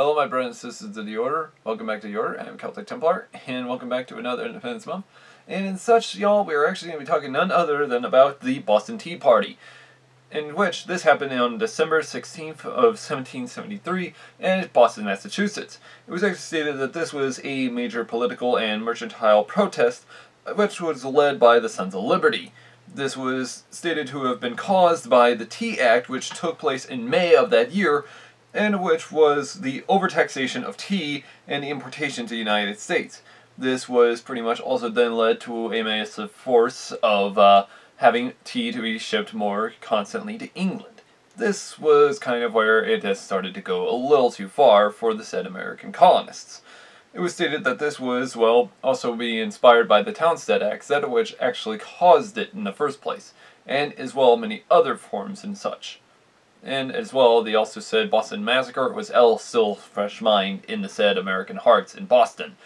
Hello my brothers and sisters of the Order, welcome back to the Order. I'm Celtic Templar, and welcome back to another Independence Month. And in such, y'all, we are actually going to be talking none other than about the Boston Tea Party, in which this happened on December 16th of 1773 in Boston, Massachusetts. It was actually stated that this was a major political and mercantile protest, which was led by the Sons of Liberty. This was stated to have been caused by the Tea Act, which took place in May of that year, and which was the overtaxation of tea and the importation to the United States. This was pretty much also then led to a massive force of having tea to be shipped more constantly to England. This was kind of where it has started to go a little too far for the said American colonists. It was stated that this was, well, also being inspired by the Townshend Acts, that of which actually caused it in the first place, and as well many other forms and such. And as well, they also said Boston Massacre was still fresh mind in the said American hearts in Boston,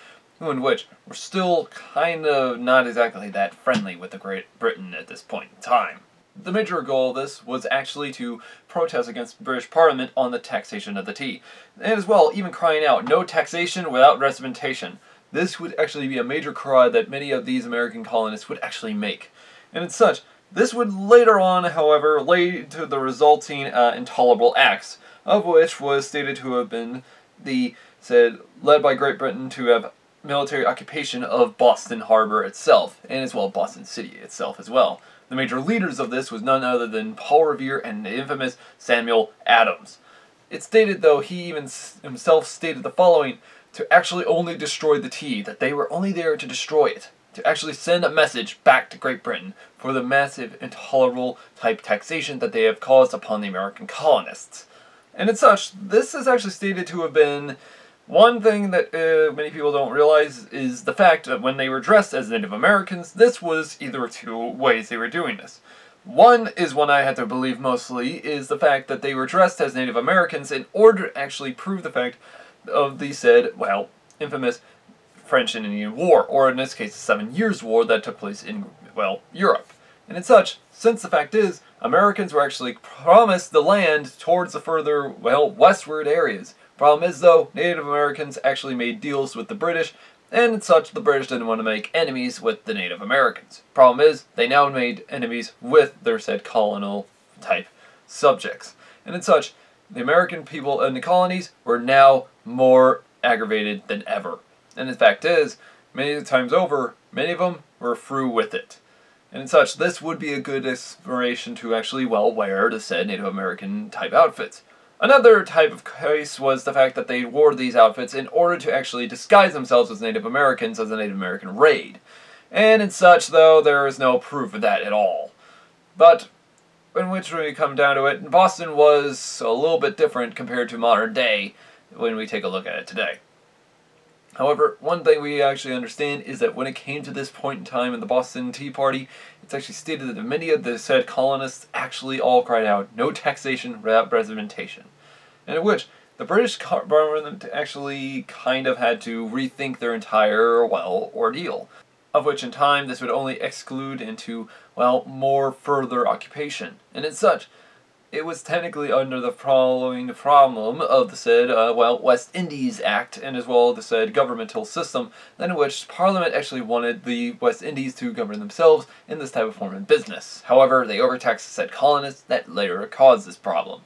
who in which were still kind of not exactly that friendly with the Great Britain at this point in time. The major goal of this was actually to protest against the British Parliament on the taxation of the tea. And as well, even crying out, no taxation without representation. This would actually be a major cry that many of these American colonists would actually make. And as such, this would later on, however, lead to the resulting intolerable acts, of which was stated to have been led by Great Britain to have military occupation of Boston Harbor itself, and as well Boston City itself as well. The major leaders of this was none other than Paul Revere and the infamous Samuel Adams. It's stated, though, he even himself stated the following, to actually only destroy the tea, that they were only there to destroy it, to actually send a message back to Great Britain for the massive, intolerable type taxation that they have caused upon the American colonists. And as such, this is actually stated to have been one thing that many people don't realize is the fact that when they were dressed as Native Americans, this was either two ways they were doing this. One is one I had to believe mostly, is the fact that they were dressed as Native Americans in order to actually prove the fact of the said, well, infamous French and Indian War, or in this case the 7 Years' War that took place in, well, Europe. And as such, since the fact is, Americans were actually promised the land towards the further, well, westward areas. Problem is, though, Native Americans actually made deals with the British, and as such, the British didn't want to make enemies with the Native Americans. Problem is, they now made enemies with their said colonial type subjects. And as such, the American people in the colonies were now more aggravated than ever. And the fact is, many times over, many of them were through with it. And as such, this would be a good inspiration to actually, well, wear the said Native American type outfits. Another type of case was the fact that they wore these outfits in order to actually disguise themselves as Native Americans as a Native American raid. And in such, though, there is no proof of that at all. But in which, when we come down to it, Boston was a little bit different compared to modern day when we take a look at it today. However, one thing we actually understand is that when it came to this point in time in the Boston Tea Party, it's actually stated that many of the said colonists actually all cried out, no taxation without representation. And in which the British government actually kind of had to rethink their entire, well, ordeal. Of which in time this would only exclude into, well, more further occupation. And as such, it was technically under the following problem of the said, well, West Indies Act, and as well the said governmental system, in which Parliament actually wanted the West Indies to govern themselves in this type of form of business. However, they overtaxed the said colonists that later caused this problem.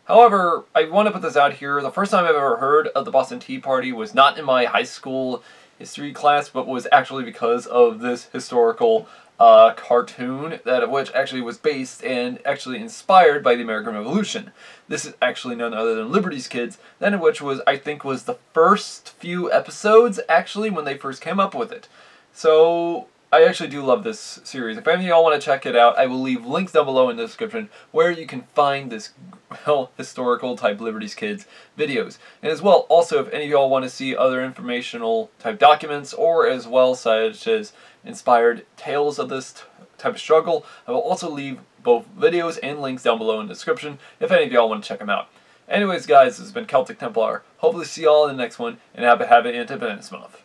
However, I want to put this out here, the first time I've ever heard of the Boston Tea Party was not in my high school history class, but was actually because of this historical cartoon that of which actually was based and actually inspired by the American Revolution. This is actually none other than Liberty's Kids, then of which was, I think, was the first few episodes actually when they first came up with it. So I actually do love this series. If any of y'all want to check it out, I will leave links down below in the description where you can find this, well, historical type Liberty's Kids videos. And as well, also, if any of y'all want to see other informational type documents, or as well such as inspired tales of this type of struggle, I will also leave both videos and links down below in the description if any of y'all want to check them out. Anyways, guys, this has been Celtic Templar. Hopefully see y'all in the next one, and have a happy Independence Month.